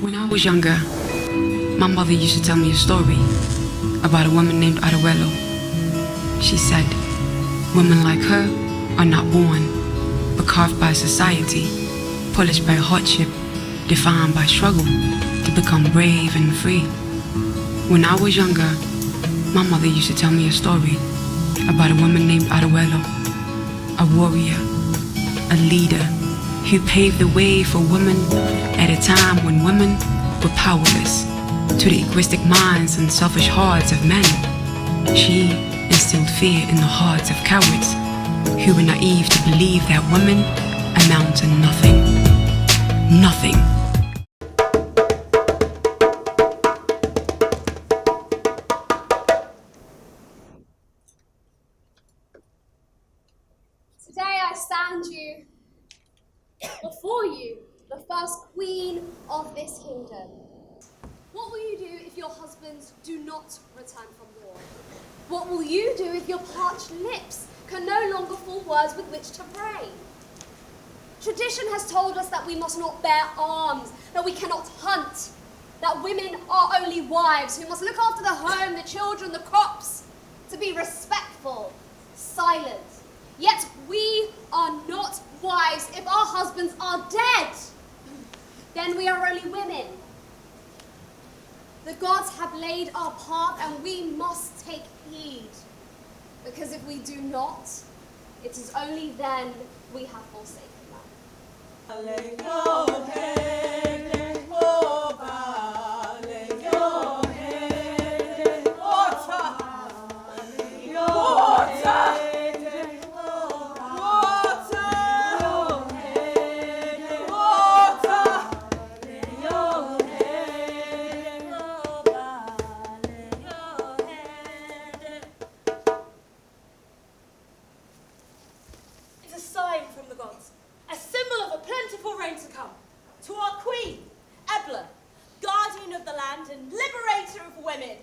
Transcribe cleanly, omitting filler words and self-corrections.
When I was younger, my mother used to tell me a story about a woman named Arawelo. She said, women like her are not born, but carved by society, polished by hardship, defined by struggle, to become brave and free. When I was younger, my mother used to tell me a story about a woman named Arawelo, a warrior, a leader, who paved the way for women at a time when women were powerless to the egoistic minds and selfish hearts of men. She instilled fear in the hearts of cowards who were naive to believe that women amount to nothing. Nothing. Today I stand before you, the first queen of this kingdom. What will you do if your husbands do not return from war? What will you do if your parched lips can no longer form words with which to pray? Tradition has told us that we must not bear arms, that we cannot hunt, that women are only wives who must look after the home, the children, the crops, to be respectful, silent. Yet we are not wives if our husbands are dead. Then we are only women. The gods have laid our path and we must take heed. Because if we do not, it is only then we have forsaken to our queen, Abdule, guardian of the land and liberator of women.